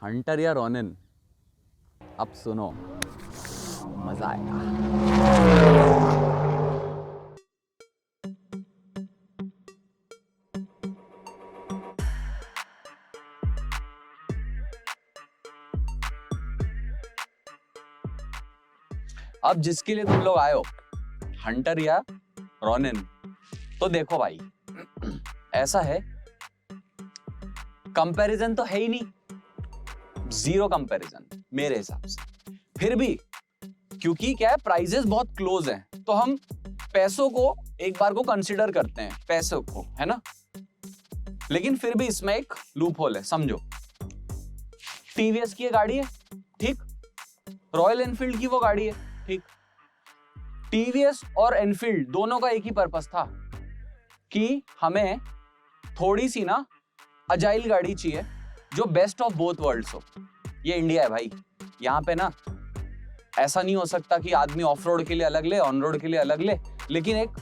Hunter या Ronin, अब सुनो, मजा आएगा। अब जिसके लिए तुम लोग आए हो, हंटर या रोनिन, तो देखो भाई, ऐसा है, कंपैरिजन तो है ही नहीं, जीरो कंपैरिजन मेरे हिसाब से। फिर भी क्योंकि क्या है, प्राइजेस बहुत क्लोज हैं, तो हम पैसों को एक बार को कंसीडर करते हैं, पैसों को, है ना। लेकिन फिर भी इसमें एक लूप होल है, समझो। टीवीएस की ये गाड़ी है, ठीक, रॉयल एनफील्ड की वो गाड़ी है, ठीक। टीवीएस और एनफील्ड दोनों का एक ही पर्पस था कि हमें थोड़ी सी ना अजाइल गाड़ी चाहिए जो बेस्ट ऑफ बोथ वर्ल्ड्स हो। ये इंडिया है भाई, यहाँ पे ना ऐसा नहीं हो सकता कि आदमी ऑफ रोड के लिए अलग ले, ऑन रोड के लिए अलग ले। लेकिन एक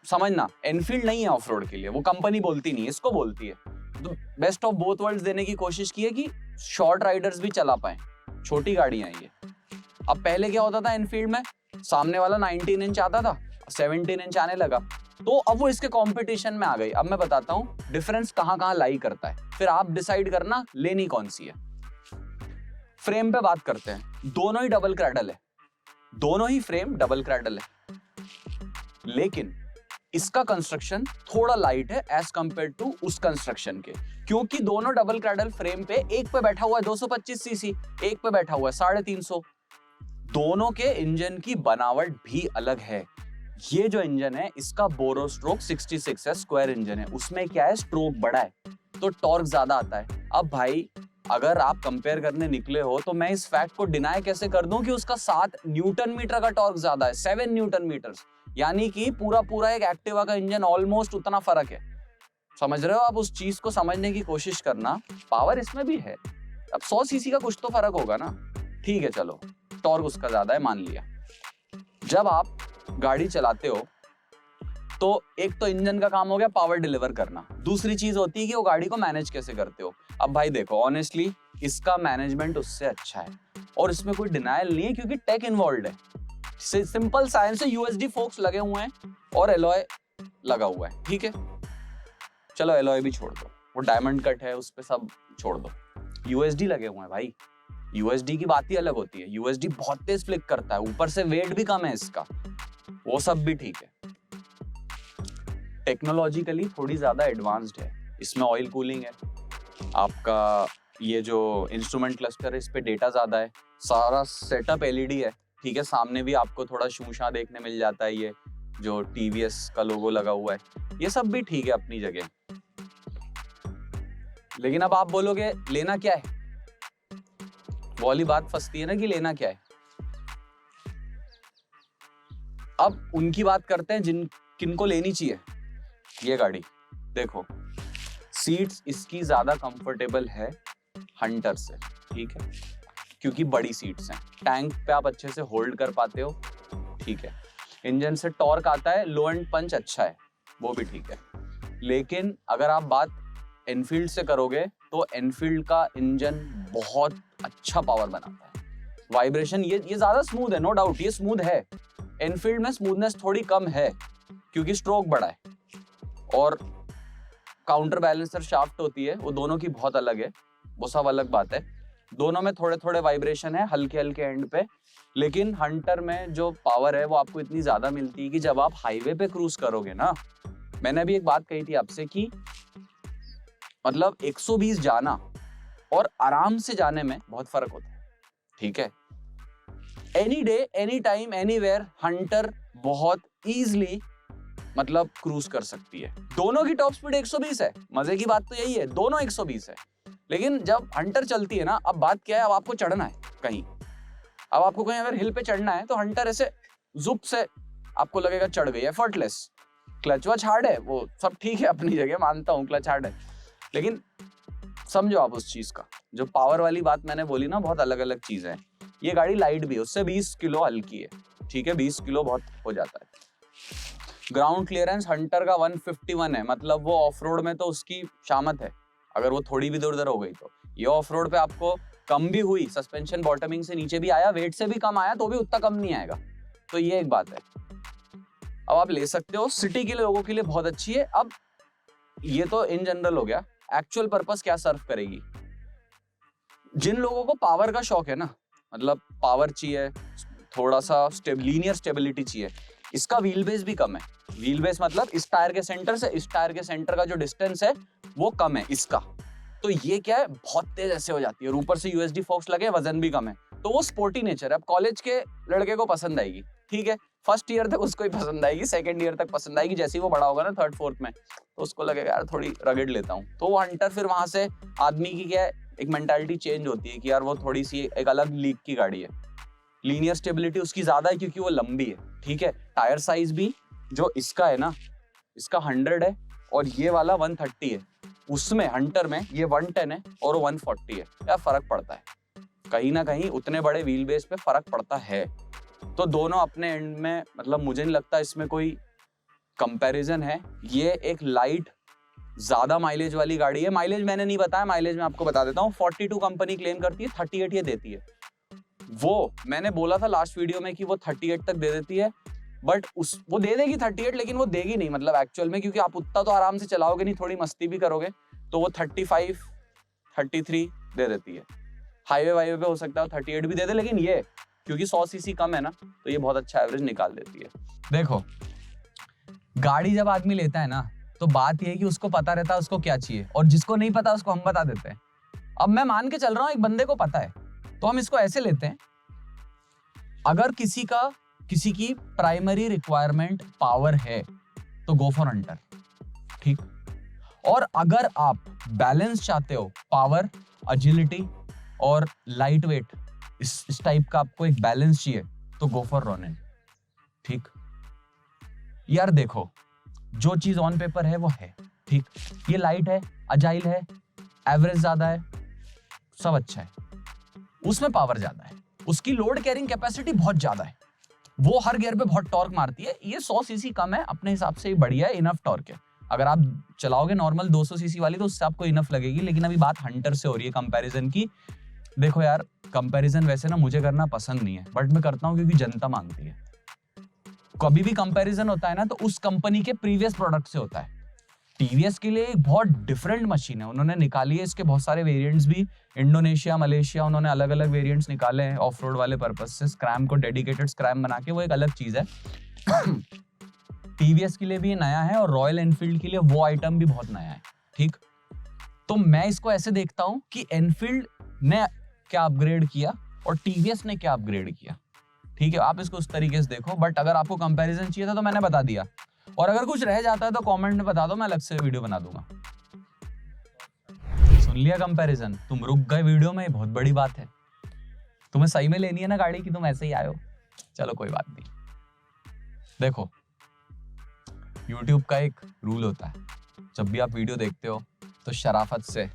समझना, एनफील्ड नहीं है ऑफ रोड के लिए, वो कंपनी बोलती नहीं, इसको बोलती है। तो बेस्ट ऑफ बोथ वर्ल्ड्स देने की कोशिश की है कि शॉर्ट राइडर्स भी चला पाए, छोटी गाड़ियां हैं ये। अब पहले क्या होता था एनफील्ड में, सामने वाला 19 इंच आता था, 17 इंच आने लगा, तो अब वो इसके कंपटीशन में आ गई। अब मैं बताता हूं डिफरेंस कहां कहां लाई करता है, फिर आप डिसाइड करना लेनी कौन सी है। फ्रेम पे बात करते हैं, दोनों ही डबल क्रैडल है, दोनों ही फ्रेम डबल क्रैडल है, लेकिन इसका कंस्ट्रक्शन थोड़ा लाइट है एज कंपेयर टू उस कंस्ट्रक्शन के, क्योंकि दोनों डबल क्रैडल फ्रेम पे एक पे बैठा हुआ है 225 सीसी, एक पे बैठा हुआ है 350। दोनों के इंजन की बनावट भी अलग है। ये जो इंजन है इसका बोरो स्ट्रोक 66 है, स्क्वायर इंजन है, उसमें क्या है, स्ट्रोक बड़ा है तो टॉर्क ज्यादा आता है। अब भाई अगर आप कंपेयर करने निकले हो तो मैं इस फैक्ट को डिनाई कैसे कर दूं कि उसका 7 न्यूटन मीटर का टॉर्क ज्यादा है, 7 न्यूटन मीटर, यानी कि पूरा एक एक्टिवा का इंजन ऑलमोस्ट उतना फर्क है। समझ रहे हो आप, उस चीज को समझने की कोशिश करना। पावर इसमें भी है, अब 100 सीसी का कुछ तो फर्क होगा ना, ठीक है चलो, टॉर्क उसका ज्यादा है मान लिया। जब आप गाड़ी चलाते हो तो एक तो इंजन का काम हो गया पावर डिलीवर करना, दूसरी चीज होती है कि वो गाड़ी को मैनेज कैसे करते हो। अब भाई देखो, ऑनेस्टली इसका मैनेजमेंट उससे अच्छा है और इसमें कोई डिनायल नहीं है क्योंकि टेक इन्वॉल्व है। सिंपल साइंस है, यूएसडी फोक्स लगे हुए हैं और एलॉय लगा हुआ है, ठीक है। चलो एलॉय भी छोड़ दो, वो डायमंड कट है उस पे सब छोड़ दो, यूएसडी लगे हुए हैं भाई। यूएसडी की बात ही अलग होती है, यूएसडी बहुत तेज फ्लिक करता है, ऊपर से वेट भी कम है इसका, वो सब भी ठीक है। टेक्नोलॉजिकली थोड़ी ज्यादा एडवांस्ड है, इसमें ऑयल कूलिंग है, आपका ये जो इंस्ट्रूमेंट क्लस्टर है इस पे डेटा ज्यादा है, सारा सेटअप एलईडी है, ठीक है। सामने भी आपको थोड़ा शूशा देखने मिल जाता है, ये जो टीवीएस का लोगो लगा हुआ है, ये सब भी ठीक है अपनी जगह। लेकिन अब आप बोलोगे लेना क्या है, वो वाली बात फंसती है ना कि लेना क्या है। अब उनकी बात करते हैं किनको लेनी चाहिए ये गाड़ी। देखो, सीट्स इसकी ज्यादा कंफर्टेबल है हंटर से, ठीक है, क्योंकि बड़ी सीट्स हैं, टैंक पे आप अच्छे से होल्ड कर पाते हो, ठीक है। इंजन से टॉर्क आता है, लो एंड पंच अच्छा है, वो भी ठीक है। लेकिन अगर आप बात एनफील्ड से करोगे तो एनफील्ड का इंजन बहुत अच्छा पावर बनाता है, वाइब्रेशन ये ज्यादा स्मूथ है, नो डाउट ये स्मूथ है। एनफील्ड में स्मूथनेस थोड़ी कम है क्योंकि स्ट्रोक बड़ा है और काउंटर बैलेंसर शाफ्ट होती है, वो दोनों की बहुत अलग है, वो सब अलग बात है। दोनों में थोड़े थोड़े वाइब्रेशन है हल्के हल्के एंड पे, लेकिन हंटर में जो पावर है वो आपको इतनी ज्यादा मिलती है कि जब आप हाईवे पे क्रूज करोगे ना, मैंने अभी एक बात कही थी आपसे कि मतलब 120 जाना और आराम से जाने में बहुत फर्क होता है, ठीक है। Any day any time anywhere Hunter बहुत इजीली मतलब क्रूज कर सकती है। दोनों की टॉप स्पीड 120 है, मजे की बात तो यही है, दोनों 120 है। लेकिन जब हंटर चलती है ना, अब बात क्या है, अब आपको चढ़ना है कहीं, अब आपको कहीं अगर हिल पे चढ़ना है तो हंटर ऐसे जुप से आपको लगेगा चढ़ गई, एफर्टलेस। क्लच वच हार्ड है, वो सब ठीक है अपनी जगह, मानता हूँ क्लच हार्ड है, लेकिन समझो आप उस चीज का, जो पावर वाली बात मैंने बोली ना, बहुत अलग अलग चीजें हैं। ये गाड़ी लाइट भी है, उससे 20 किलो हल्की है, ठीक है, 20 किलो बहुत हो जाता है। ग्राउंड क्लियरेंस हंटर का 151 है, मतलब वो ऑफ रोड में तो उसकी शामत है, अगर वो थोड़ी भी इधर उधर हो गई तो। ये ऑफ रोड पे आपको कम भी हुई, सस्पेंशन बॉटमिंग से नीचे भी आया, वेट से भी कम आया तो भी उतना कम नहीं आएगा। तो ये एक बात है। अब आप ले सकते हो, सिटी के लोगों के लिए बहुत अच्छी है। अब ये तो इन जनरल हो गया, एक्चुअल पर्पस क्या सर्व करेगी। जिन लोगों को पावर का शौक है ना, मतलब पावर चाहिए, थोड़ा सा लीनियर स्टेबिलिटी चाहिए, इसका व्हील बेस भी कम है। व्हील बेस मतलब इस टायर के सेंटर से इस टायर के सेंटर का जो डिस्टेंस है वो कम है इसका। तो ये क्या है, बहुत तेज ऐसे हो जाती है, और ऊपर से यूएसडी फोक्स लगे, वजन भी कम है, तो वो स्पोर्टी नेचर है। अब कॉलेज के लड़के को पसंद आएगी, ठीक है, फर्स्ट ईयर तक उसको ही पसंद आएगी, सेकंड ईयर तक पसंद आएगी, जैसे ही वो बड़ा होगा ना थर्ड फोर्थ में, तो उसको लगेगा यार थोड़ी रगड़ लेता हूँ। तो वो हंटर फिर वहां से आदमी की क्या है, एक मेंटालिटी चेंज होती है कि यार वो थोड़ी सी एक अलग लीग की गाड़ी है। लीनियर स्टेबिलिटी उसकी ज्यादा है क्योंकि वो लंबी है, ठीक है। टायर साइज भी जो इसका है ना, इसका 100 है और ये वाला 130 है, उसमें हंटर में ये 110 है और 140 है। यार फर्क पड़ता है, कहीं ना कहीं उतने बड़े व्हील बेस पे फर्क पड़ता है। तो दोनों अपने एंड में, मतलब मुझे नहीं लगता इसमें कोई कंपैरिजन है। ये एक लाइट ज्यादा माइलेज वाली गाड़ी है। माइलेज मैंने नहीं बताया, माइलेज मैं आपको बता देता हूँ। 42 कंपनी क्लेम करती है, 38 ये देती है। वो मैंने बोला था लास्ट वीडियो में कि वो 38 तक दे देती है, बट वो दे देगी 38, लेकिन वो देगी नहीं मतलब एक्चुअल में, क्योंकि आप उतना तो आराम से चलाओगे नहीं, थोड़ी मस्ती भी करोगे, तो वो 35 33 दे देती है। हाईवे पे हो सकता है 38 भी दे दे, लेकिन ये क्योंकि 100 सीसी कम है ना, तो ये बहुत अच्छा एवरेज निकाल देती है। देखो, गाड़ी जब आदमी लेता है ना, तो बात ये है कि उसको पता रहता है उसको क्या चाहिए, और जिसको नहीं पता उसको हम बता देते हैं। अब मैं मान के चल रहा हूँ एक बंदे को पता है, तो हम इसको ऐसे लेते हैं, अगर किसी की प्राइमरी रिक्वायरमेंट पावर है तो गो फॉर हंटर, ठीक। और अगर आप बैलेंस चाहते हो, पावर, एजिलिटी और लाइट वेट, इस टाइप का आपको एक बैलेंस चाहिए, तो गो फॉर रोनिन, ठीक। यार देखो, जो चीज ऑन पेपर है वो है, ठीक। ये लाइट है, अजाइल है, एवरेज ज्यादा है, सब अच्छा है। उसमें पावर ज्यादा है, उसकी लोड कैरिंग कैपेसिटी बहुत ज्यादा है, वो हर गियर पे बहुत टॉर्क मारती है। ये 100 सीसी कम है, अपने हिसाब से बढ़िया है, इनफ टॉर्क है। अगर आप चलाओगे नॉर्मल 200 सीसी वाली तो उससे आपको इनफ लगेगी, लेकिन अभी बात हंटर से हो रही है कंपैरिजन की। देखो यार, कंपैरिजन वैसे ना मुझे करना पसंद नहीं है, बट मैं करता हूँ क्योंकि जनता मांगती है। कभी भी कंपैरिजन होता है ना, तो उस कंपनी के प्रीवियस प्रोडक्ट से होता है। टीवीएस के लिए एक बहुत डिफरेंट मशीन है, उन्होंने निकाली है, इसके बहुत सारे वेरिएंट्स भी, इंडोनेशिया, मलेशिया, उन्होंने अलग अलग वेरिएंट्स निकाले हैं ऑफ रोड वाले पर्पस से। स्क्रैम को डेडिकेटेड स्क्रैम बना के, वो एक अलग चीज है। टीवीएस के लिए भी नया है, और रॉयल एनफील्ड के लिए वो आइटम भी बहुत नया है, ठीक। तो मैं इसको ऐसे देखता हूं कि एनफील्ड ने क्या अपग्रेड किया और टीवीएस ने क्या अपग्रेड किया, ठीक है। आप इसको उस तरीके से देखो, बट अगर आपको कंपैरिजन चाहिए था तो मैंने बता दिया, और अगर कुछ रह जाता है तो कमेंट में बता दो, मैं अलग से वीडियो बना दूंगा। सुन लिया कंपैरिजन, तुम रुक गए वीडियो में, बहुत बड़ी बात है। तुम्हें सही में लेनी है ना गाड़ी की, तुम ऐसे ही आए हो, चलो कोई बात नहीं। देखो, YouTube का एक रूल होता है, जब भी आप वीडियो देखते हो तो शराफत से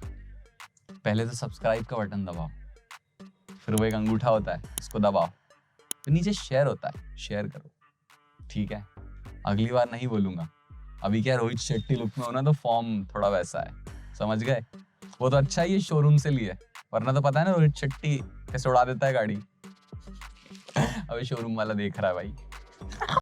पहले तो सब्सक्राइब का बटन दबाओ, फिर वो एक अंगूठा होता है उसको दबाओ, फिर नीचे शेयर होता है, शेयर करो, ठीक है। अगली बार नहीं बोलूंगा। अभी क्या रोहित शेट्टी लुक में हो ना, तो फॉर्म थोड़ा वैसा है, समझ गए। वो तो अच्छा ही है शोरूम से लिए, वरना तो पता है ना रोहित शेट्टी कैसे उड़ा देता है गाड़ी। अभी शोरूम वाला देख रहा है भाई।